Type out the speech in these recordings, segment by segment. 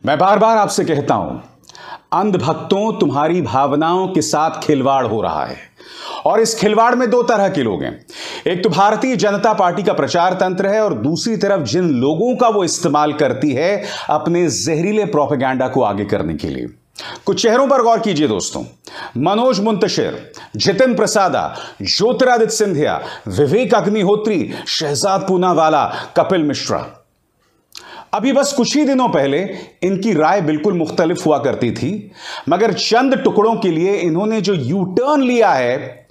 मैं बार बार आपसे कहता हूं, अंधभक्तों तुम्हारी भावनाओं के साथ खिलवाड़ हो रहा है। और इस खिलवाड़ में दो तरह के लोग हैं। एक तो भारतीय जनता पार्टी का प्रचार तंत्र है और दूसरी तरफ जिन लोगों का वो इस्तेमाल करती है अपने जहरीले प्रोपेगेंडा को आगे करने के लिए। कुछ चेहरों पर गौर कीजिए दोस्तों। मनोज मुंतशिर, जितिन प्रसादा, ज्योतिरादित्य सिंधिया, विवेक अग्निहोत्री, शहजाद पूनावाला, कपिल मिश्रा। अभी बस कुछ ही दिनों पहले इनकी राय बिल्कुल मुख्तलिफ हुआ करती थी, मगर चंद टुकड़ों के लिए इन्होंने जो यू टर्न लिया है,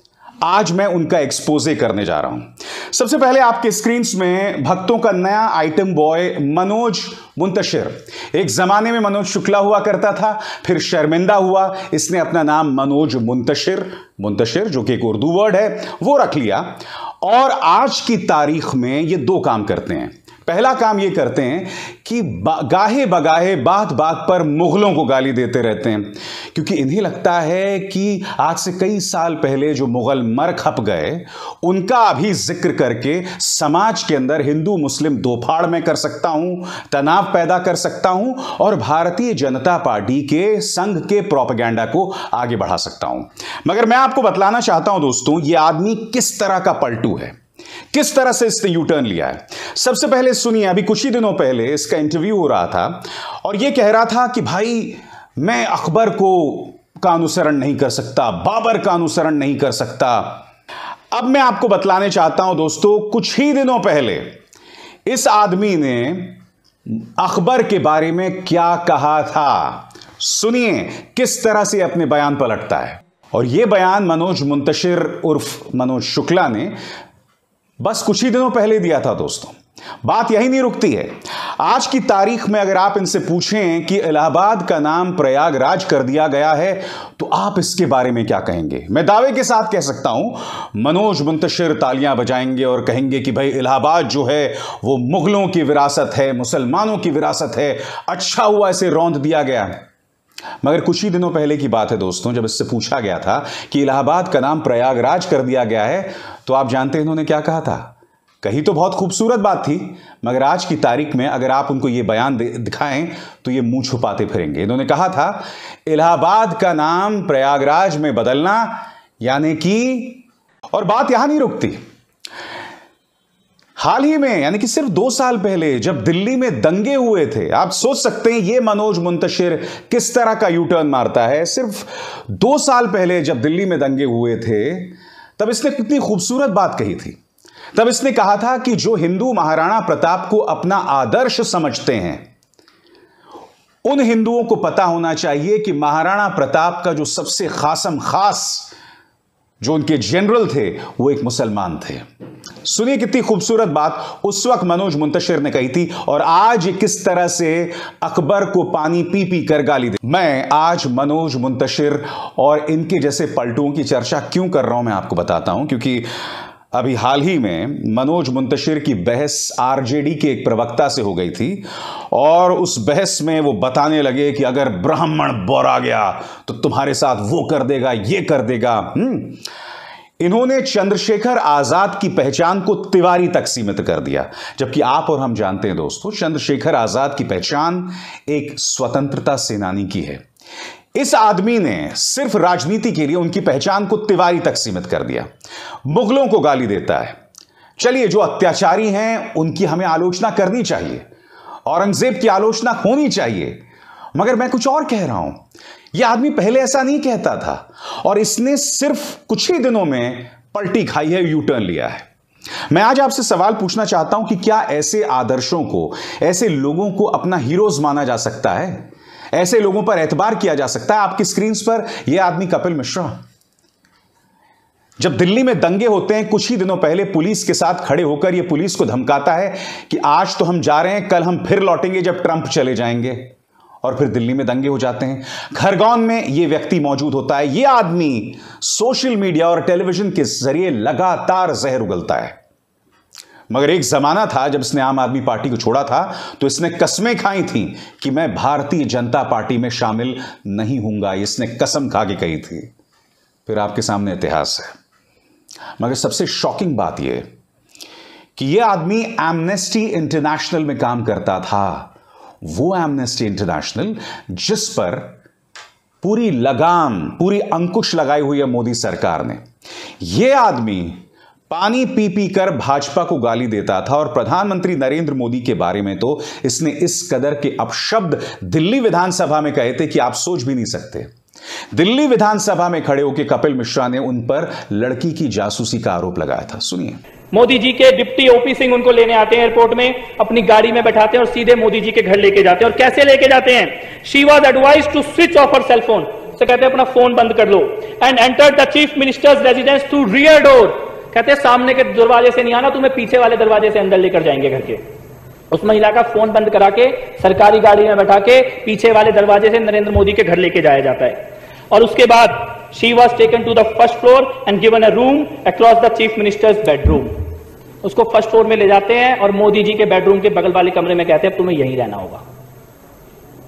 आज मैं उनका एक्सपोजे करने जा रहा हूं। सबसे पहले आपके स्क्रीन्स में भक्तों का नया आइटम बॉय मनोज मुंतशिर। एक जमाने में मनोज शुक्ला हुआ करता था, फिर शर्मिंदा हुआ, इसने अपना नाम मनोज मुंतशिर जो कि एक उर्दू वर्ड है वो रख लिया। और आज की तारीख में ये दो काम करते हैं। पहला काम ये करते हैं कि गाहे बगाहे बात बात पर मुगलों को गाली देते रहते हैं, क्योंकि इन्हें लगता है कि आज से कई साल पहले जो मुगल मर खप गए उनका अभी जिक्र करके समाज के अंदर हिंदू मुस्लिम दो फाड़ में कर सकता हूं, तनाव पैदा कर सकता हूं और भारतीय जनता पार्टी के संघ के प्रोपेगेंडा को आगे बढ़ा सकता हूं। मगर मैं आपको बतलाना चाहता हूं दोस्तों, यह आदमी किस तरह का पलटू है, किस तरह से इसने यू टर्न लिया है। सबसे पहले सुनिए, अभी कुछ ही दिनों पहले इसका इंटरव्यू हो रहा था और यह कह रहा था कि भाई मैं अकबर का अनुसरण नहीं कर सकता, बाबर का अनुसरण नहीं कर सकता। अब मैं आपको बतलाने चाहता हूं दोस्तों, कुछ ही दिनों पहले इस आदमी ने अकबर के बारे में क्या कहा था। सुनिए किस तरह से अपने बयान पलटता है। और यह बयान मनोज मुंतशिर उर्फ मनोज शुक्ला ने बस कुछ ही दिनों पहले दिया था दोस्तों। बात यही नहीं रुकती है। आज की तारीख में अगर आप इनसे पूछें कि इलाहाबाद का नाम प्रयागराज कर दिया गया है तो आप इसके बारे में क्या कहेंगे, मैं दावे के साथ कह सकता हूं मनोज मुंतशिर तालियां बजाएंगे और कहेंगे कि भाई इलाहाबाद जो है वो मुगलों की विरासत है, मुसलमानों की विरासत है, अच्छा हुआ इसे रौंद दिया गया है। मगर कुछ ही दिनों पहले की बात है दोस्तों, जब इससे पूछा गया था कि इलाहाबाद का नाम प्रयागराज कर दिया गया है तो आप जानते हैं इन्होंने क्या कहा था। कही तो बहुत खूबसूरत बात थी, मगर आज की तारीख में अगर आप उनको ये बयान दिखाएं तो ये मुंह छुपाते फिरेंगे। इन्होंने कहा था इलाहाबाद का नाम प्रयागराज में बदलना, यानी कि, और बात यहां नहीं रुकती। हाल ही में यानी कि सिर्फ 2 साल पहले जब दिल्ली में दंगे हुए थे, आप सोच सकते हैं ये मनोज मुंतशिर किस तरह का यू टर्न मारता है। सिर्फ 2 साल पहले जब दिल्ली में दंगे हुए थे तब इसने कितनी खूबसूरत बात कही थी। तब इसने कहा था कि जो हिंदू महाराणा प्रताप को अपना आदर्श समझते हैं उन हिंदुओं को पता होना चाहिए कि महाराणा प्रताप का जो सबसे खास जो उनके जनरल थे वो एक मुसलमान थे। सुनिए कितनी खूबसूरत बात उस वक्त मनोज मुंतशिर ने कही थी और आज किस तरह से अकबर को पानी पी पी कर गाली दे। मैं आज मनोज मुंतशिर और इनके जैसे पलटुओं की चर्चा क्यों कर रहा हूं मैं आपको बताता हूं, क्योंकि अभी हाल ही में मनोज मुंतशिर की बहस आरजेडी के एक प्रवक्ता से हो गई थी और उस बहस में वो बताने लगे कि अगर ब्राह्मण बोरा गया तो तुम्हारे साथ वो कर देगा, ये कर देगा। इन्होंने चंद्रशेखर आजाद की पहचान को तिवारी तक सीमित कर दिया, जबकि आप और हम जानते हैं दोस्तों चंद्रशेखर आजाद की पहचान एक स्वतंत्रता सेनानी की है। इस आदमी ने सिर्फ राजनीति के लिए उनकी पहचान को तिवारी तक सीमित कर दिया। मुगलों को गाली देता है। चलिए, जो अत्याचारी हैं उनकी हमें आलोचना करनी चाहिए, औरंगजेब की आलोचना होनी चाहिए, मगर मैं कुछ और कह रहा हूं। यह आदमी पहले ऐसा नहीं कहता था और इसने सिर्फ कुछ ही दिनों में पलटी खाई है, यू टर्न लिया है। मैं आज आपसे सवाल पूछना चाहता हूं कि क्या ऐसे आदर्शों को, ऐसे लोगों को अपना हीरोज माना जा सकता है? ऐसे लोगों पर एतबार किया जा सकता है? आपकी स्क्रीन पर यह आदमी कपिल मिश्रा, जब दिल्ली में दंगे होते हैं कुछ ही दिनों पहले पुलिस के साथ खड़े होकर यह पुलिस को धमकाता है कि आज तो हम जा रहे हैं, कल हम फिर लौटेंगे जब ट्रंप चले जाएंगे, और फिर दिल्ली में दंगे हो जाते हैं। खरगोन में यह व्यक्ति मौजूद होता है। यह आदमी सोशल मीडिया और टेलीविजन के जरिए लगातार जहर उगलता है। मगर एक जमाना था जब इसने आम आदमी पार्टी को छोड़ा था तो इसने कस्में खाई थी कि मैं भारतीय जनता पार्टी में शामिल नहीं हूंगा। इसने कसम खा के कही थी। फिर आपके सामने इतिहास है। मगर सबसे शॉकिंग बात यह कि यह आदमी एमनेस्टी इंटरनेशनल में काम करता था। वो एमनेस्टी इंटरनेशनल जिस पर पूरी लगाम, पूरी अंकुश लगाई हुई है मोदी सरकार ने। यह आदमी पानी पी पी कर भाजपा को गाली देता था और प्रधानमंत्री नरेंद्र मोदी के बारे में तो इसने इस कदर के अपशब्द दिल्ली विधानसभा में कहे थे कि आप सोच भी नहीं सकते। दिल्ली विधानसभा में खड़े होकर कपिल मिश्रा ने उन पर लड़की की जासूसी का आरोप लगाया था। सुनिए। मोदी जी के डिप्टी ओपी सिंह उनको लेने आते हैं एयरपोर्ट में, अपनी गाड़ी में बैठाते हैं और सीधे मोदी जी के घर लेके जाते हैं। और कैसे लेके जाते हैं? She was advise to switch off her cell phone, से कहते हैं अपना फोन बंद कर लो, and enter the chief minister's residence through rear door, कहते हैं सामने के दरवाजे से नहीं आना, तुम्हें पीछे वाले दरवाजे से अंदर लेकर जाएंगे घर के। उस महिला का फोन बंद करा के सरकारी गाड़ी में बैठा के पीछे वाले दरवाजे से नरेंद्र मोदी के घर लेके जाया जाता है। और उसके बाद she was taken to the first floor and given a room across the chief minister's bedroom. उसको फर्स्ट फ्लोर में ले जाते हैं और मोदी जी के बेडरूम के बगल वाले कमरे में कहते हैं तुम्हें यहीं रहना होगा।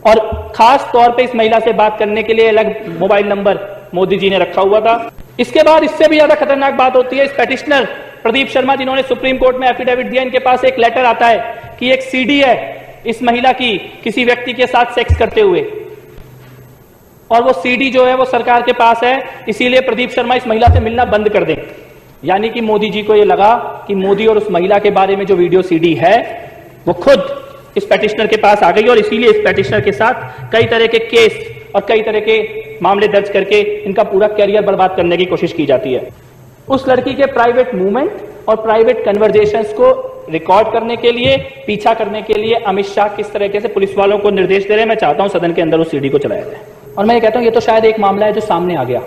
और खास तौर पे इस महिला से बात करने के लिए अलग मोबाइल नंबर मोदी जी ने रखा हुआ था। इसके बाद इससे भी ज्यादा खतरनाक बात होती है, इस पेटिशनर प्रदीप शर्मा जिन्होंने सुप्रीम कोर्ट में एफिडेविट दिया, इनके पास एक लेटर आता है कि एक सीडी है इस महिला की किसी व्यक्ति के साथ सेक्स करते हुए, और वो सीडी जो है वो सरकार के पास है, इसीलिए प्रदीप शर्मा इस महिला से मिलना बंद कर दें। यानी कि मोदी जी को यह लगा कि मोदी और उस महिला के बारे में जो वीडियो सीडी है वो खुद इस पेटिशनर के पास आ गई, और इसीलिए इस पेटिशनर के साथ कई तरह के केस और कई तरह के मामले दर्ज करके इनका पूरा कैरियर बर्बाद करने की कोशिश की जाती है। उस लड़की के प्राइवेट मूवमेंट और प्राइवेट कन्वर्जेशंस को रिकॉर्ड करने के लिए, पीछा करने के लिए अमित शाह किस तरीके से पुलिस वालों को निर्देश दे रहे हैं, मैं चाहता हूं सदन के अंदर उस सीडी को चलाया जाए। और मैं ये कहता हूं ये तो शायद एक मामला है जो सामने आ गया।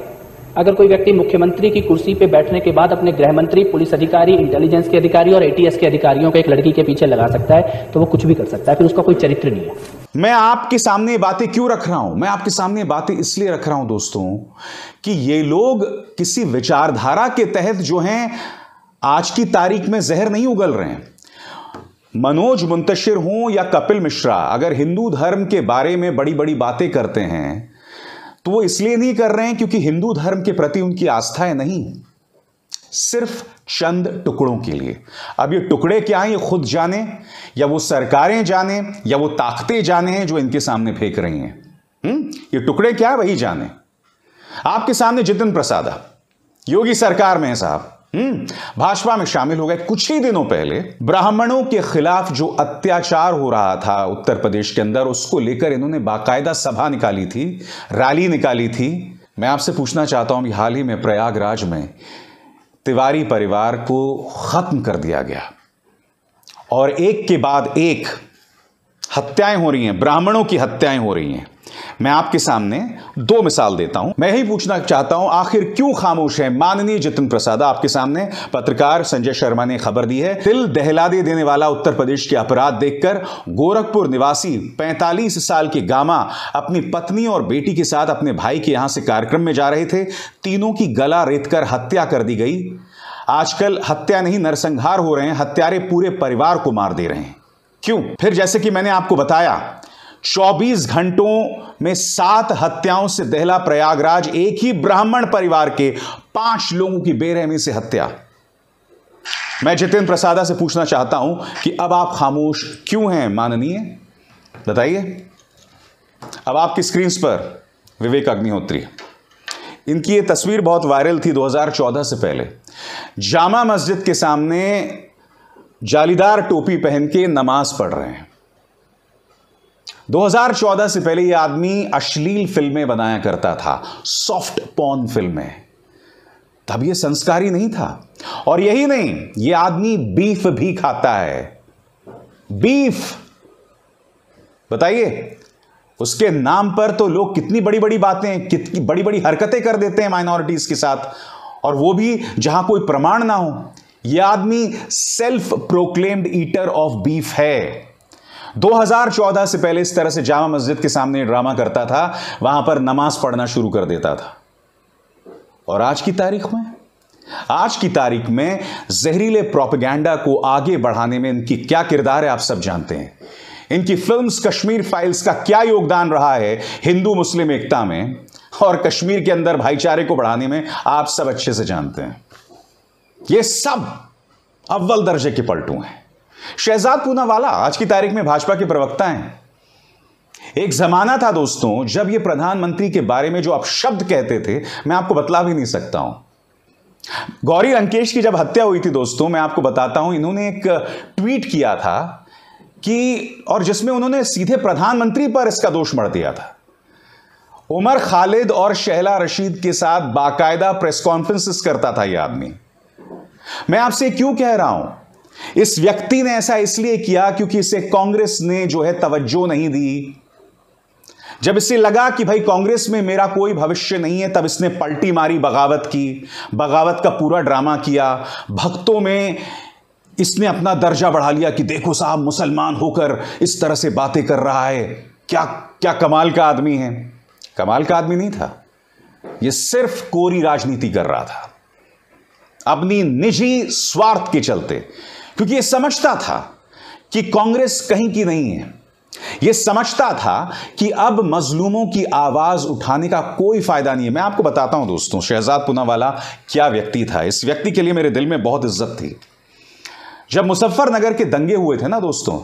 अगर कोई व्यक्ति मुख्यमंत्री की कुर्सी पे बैठने के बाद अपने गृह मंत्री, पुलिस अधिकारी, इंटेलिजेंस के अधिकारी और एटीएस के अधिकारियों को एक लड़की के पीछे लगा सकता है तो वो कुछ भी कर सकता है, फिर उसका कोई चरित्र नहीं है। मैं आपके सामने ये बातें क्यों रख रहा हूं? मैं आपके सामने बातें इसलिए रख रहा हूं दोस्तों कि ये लोग किसी विचारधारा के तहत जो हैं आज की तारीख में जहर नहीं उगल रहे हैं। मनोज मुंतशिर हों या कपिल मिश्रा, अगर हिंदू धर्म के बारे में बड़ी बड़ी बातें करते हैं तो वो इसलिए नहीं कर रहे हैं क्योंकि हिंदू धर्म के प्रति उनकी आस्थाएं नहीं, सिर्फ चंद टुकड़ों के लिए। अब ये टुकड़े क्या हैं ये खुद जाने, या वो सरकारें जाने, या वो ताकतें जाने हैं जो इनके सामने फेंक रही हैं। ये टुकड़े क्या है वही जाने। आपके सामने जितिन प्रसाद योगी सरकार में है साहब, भाजपा में शामिल हो गए। कुछ ही दिनों पहले ब्राह्मणों के खिलाफ जो अत्याचार हो रहा था उत्तर प्रदेश के अंदर, उसको लेकर इन्होंने बाकायदा सभा निकाली थी, रैली निकाली थी। मैं आपसे पूछना चाहता हूं, हाल ही में प्रयागराज में तिवारी परिवार को खत्म कर दिया गया और एक के बाद एक हत्याएं हो रही हैं, ब्राह्मणों की हत्याएं हो रही हैं। मैं आपके सामने दो मिसाल देता हूं। मैं यही पूछना चाहता हूं आखिर क्यों खामोश है माननीय जितिन प्रसाद? आपके सामने पत्रकार संजय शर्मा ने खबर दी है। दिल दहला देने वाला उत्तर प्रदेश के अपराध देखकर गोरखपुर निवासी 45 साल के गामा अपनी पत्नी और बेटी के साथ अपने भाई के यहां से कार्यक्रम में जा रहे थे। तीनों की गला रेतकर हत्या कर दी गई। आजकल हत्या नहीं नरसंहार हो रहे हैं, हत्यारे पूरे परिवार को मार दे रहे हैं। क्यों? फिर जैसे कि मैंने आपको बताया 24 घंटों में 7 हत्याओं से दहला प्रयागराज। एक ही ब्राह्मण परिवार के 5 लोगों की बेरहमी से हत्या। मैं जितिन प्रसाद से पूछना चाहता हूं कि अब आप खामोश क्यों हैं माननीय? बताइए। अब आपकी स्क्रीन पर विवेक अग्निहोत्री, इनकी ये तस्वीर बहुत वायरल थी 2014 से पहले। जामा मस्जिद के सामने जालीदार टोपी पहन के नमाज पढ़ रहे हैं। 2014 से पहले यह आदमी अश्लील फिल्में बनाया करता था, सॉफ्ट पॉर्न फिल्में। तब यह संस्कारी नहीं था। और यही नहीं, यह आदमी बीफ भी खाता है। बीफ, बताइए, उसके नाम पर तो लोग कितनी बड़ी बड़ी बातें, कितनी बड़ी बड़ी हरकतें कर देते हैं माइनॉरिटीज के साथ, और वो भी जहां कोई प्रमाण ना हो। यह आदमी self proclaimed eater of beef है। 2014 से पहले इस तरह से जामा मस्जिद के सामने ड्रामा करता था, वहां पर नमाज पढ़ना शुरू कर देता था। और आज की तारीख में जहरीले प्रोपेगेंडा को आगे बढ़ाने में इनकी क्या किरदार है आप सब जानते हैं। इनकी फिल्म्स कश्मीर फाइल्स का क्या योगदान रहा है हिंदू मुस्लिम एकता में और कश्मीर के अंदर भाईचारे को बढ़ाने में आप सब अच्छे से जानते हैं। ये सब अव्वल दर्जे के पलटू हैं। शहजाद पूनावाला आज की तारीख में भाजपा के प्रवक्ता हैं। एक जमाना था दोस्तों जब ये प्रधानमंत्री के बारे में जो अपशब्द कहते थे, मैं आपको बतला भी नहीं सकता हूं। गौरी लंकेश की जब हत्या हुई थी दोस्तों, मैं आपको बताता हूं, इन्होंने एक ट्वीट किया था कि, और जिसमें उन्होंने सीधे प्रधानमंत्री पर इसका दोष मढ़ दिया था। उमर खालिद और शहला रशीद के साथ बाकायदा प्रेस कॉन्फ्रेंसेस करता था यह आदमी। मैं आपसे क्यों कह रहा हूं, इस व्यक्ति ने ऐसा इसलिए किया क्योंकि इसे कांग्रेस ने जो है तवज्जो नहीं दी। जब इसे लगा कि भाई कांग्रेस में मेरा कोई भविष्य नहीं है, तब इसने पलटी मारी, बगावत की, बगावत का पूरा ड्रामा किया। भक्तों में इसने अपना दर्जा बढ़ा लिया कि देखो साहब मुसलमान होकर इस तरह से बातें कर रहा है, क्या क्या कमाल का आदमी है। कमाल का आदमी नहीं था, यह सिर्फ कोरी राजनीति कर रहा था अपनी निजी स्वार्थ के चलते, क्योंकि यह समझता था कि कांग्रेस कहीं की नहीं है। यह समझता था कि अब मजलूमों की आवाज उठाने का कोई फायदा नहीं है। मैं आपको बताता हूं दोस्तों, शहजाद पूनावाला क्या व्यक्ति था। इस व्यक्ति के लिए मेरे दिल में बहुत इज्जत थी। जब मुजफ्फरनगर के दंगे हुए थे ना दोस्तों,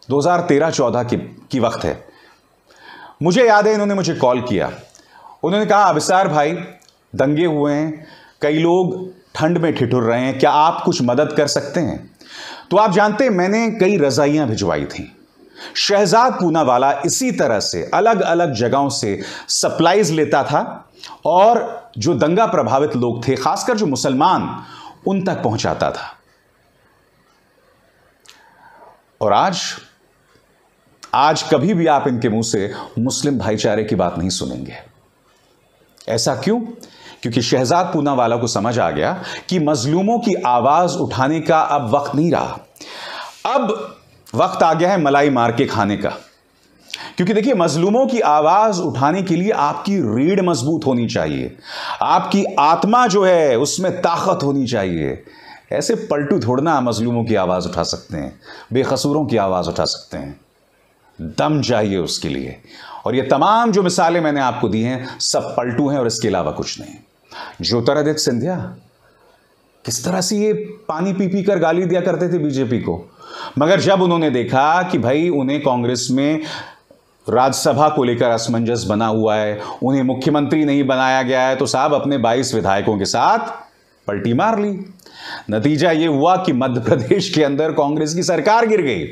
2013-14 की वक्त है, मुझे याद है इन्होंने मुझे कॉल किया। उन्होंने कहा अविसार भाई, दंगे हुए हैं, कई लोग ठंड में ठिठुर रहे हैं, क्या आप कुछ मदद कर सकते हैं? तो आप जानते हैं मैंने कई रजाइयां भिजवाई थी। शहजाद पूनावाला इसी तरह से अलग अलग जगहों से सप्लाईज लेता था और जो दंगा प्रभावित लोग थे, खासकर जो मुसलमान, उन तक पहुंचाता था। और आज कभी भी आप इनके मुंह से मुस्लिम भाईचारे की बात नहीं सुनेंगे। ऐसा क्यों? क्योंकि शहजाद पूनावाला को समझ आ गया कि मजलूमों की आवाज उठाने का अब वक्त नहीं रहा, अब वक्त आ गया है मलाई मार के खाने का। क्योंकि देखिए, मजलूमों की आवाज उठाने के लिए आपकी रीढ़ मजबूत होनी चाहिए, आपकी आत्मा जो है उसमें ताकत होनी चाहिए। ऐसे पलटू थोड़ना मजलूमों की आवाज उठा सकते हैं, बेकसूरों की आवाज उठा सकते हैं, दम चाहिए उसके लिए। और ये तमाम जो मिसालें मैंने आपको दी हैं सब पलटू हैं और इसके अलावा कुछ नहीं। ज्योतिरादित्य सिंधिया किस तरह से ये पानी पी पी कर गाली दिया करते थे बीजेपी को, मगर जब उन्होंने देखा कि भाई उन्हें कांग्रेस में राज्यसभा को लेकर असमंजस बना हुआ है, उन्हें मुख्यमंत्री नहीं बनाया गया है, तो साहब अपने 22 विधायकों के साथ पलटी मार ली। नतीजा यह हुआ कि मध्य प्रदेश के अंदर कांग्रेस की सरकार गिर गई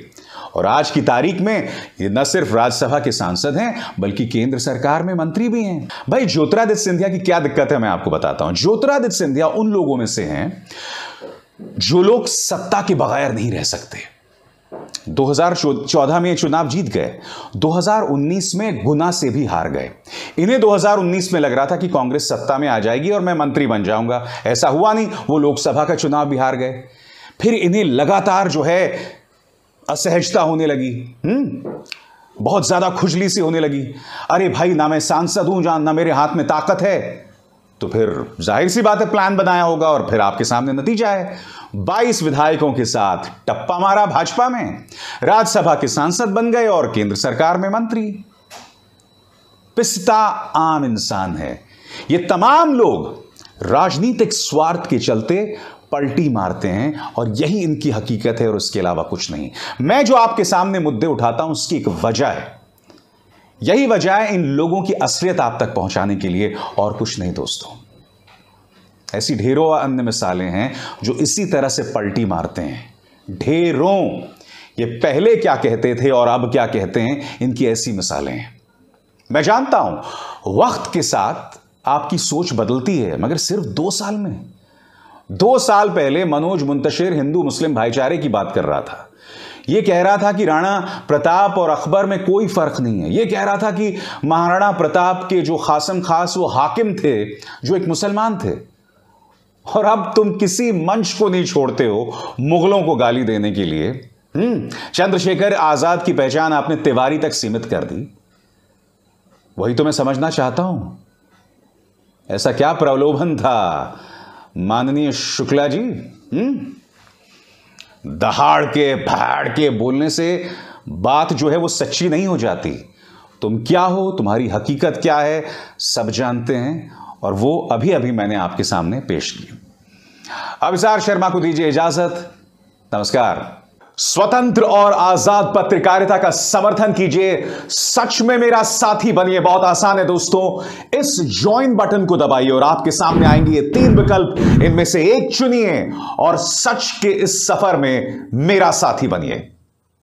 और आज की तारीख में ये न सिर्फ राज्यसभा के सांसद हैं बल्कि केंद्र सरकार में मंत्री भी हैं। भाई ज्योतिरादित्य सिंधिया की क्या दिक्कत है मैं आपको बताता हूं। ज्योतिरादित्य सिंधिया उन लोगों में से हैं जो लोग सत्ता के बगैर नहीं रह सकते। 2014 में चुनाव जीत गए, 2019 में गुना से भी हार गए। इन्हें 2019 में लग रहा था कि कांग्रेस सत्ता में आ जाएगी और मैं मंत्री बन जाऊंगा, ऐसा हुआ नहीं, वो लोकसभा का चुनाव भी हार गए। फिर इन्हें लगातार जो है असहजता होने लगी, बहुत ज्यादा खुजली सी होने लगी। अरे भाई, ना मैं सांसद हूं, ना मेरे हाथ में ताकत है, तो फिर जाहिर सी बात है प्लान बनाया होगा और फिर आपके सामने नतीजा है। 22 विधायकों के साथ टप्पा मारा भाजपा में, राज्यसभा के सांसद बन गए और केंद्र सरकार में मंत्री। पिस्ता आम इंसान है। ये तमाम लोग राजनीतिक स्वार्थ के चलते पलटी मारते हैं और यही इनकी हकीकत है और उसके अलावा कुछ नहीं। मैं जो आपके सामने मुद्दे उठाता हूं उसकी एक वजह है, यही वजह है इन लोगों की असलियत आप तक पहुंचाने के लिए, और कुछ नहीं दोस्तों। ऐसी ढेरों अन्य मिसालें हैं जो इसी तरह से पलटी मारते हैं, ढेरों। ये पहले क्या कहते थे और अब क्या कहते हैं, इनकी ऐसी मिसालें हैं। मैं जानता हूं वक्त के साथ आपकी सोच बदलती है, मगर सिर्फ 2 साल में। 2 साल पहले मनोज मुंतशिर हिंदू मुस्लिम भाईचारे की बात कर रहा था। यह कह रहा था कि राणा प्रताप और अकबर में कोई फर्क नहीं है। यह कह रहा था कि महाराणा प्रताप के जो खासम खास वो हाकिम थे जो एक मुसलमान थे। और अब तुम किसी मंच को नहीं छोड़ते हो मुगलों को गाली देने के लिए। चंद्रशेखर आजाद की पहचान आपने तिवारी तक सीमित कर दी। वही तो मैं समझना चाहता हूं, ऐसा क्या प्रलोभन था माननीय शुक्ला जी? दहाड़ के भाड़ के बोलने से बात जो है वो सच्ची नहीं हो जाती। तुम क्या हो, तुम्हारी हकीकत क्या है, सब जानते हैं और वो अभी अभी मैंने आपके सामने पेश की। अविसार शर्मा को दीजिए इजाजत। नमस्कार। स्वतंत्र और आजाद पत्रकारिता का समर्थन कीजिए, सच में मेरा साथी बनिए। बहुत आसान है दोस्तों, इस ज्वाइन बटन को दबाइए और आपके सामने आएंगे ये 3 विकल्प, इनमें से एक चुनिए और सच के इस सफर में मेरा साथी बनिए।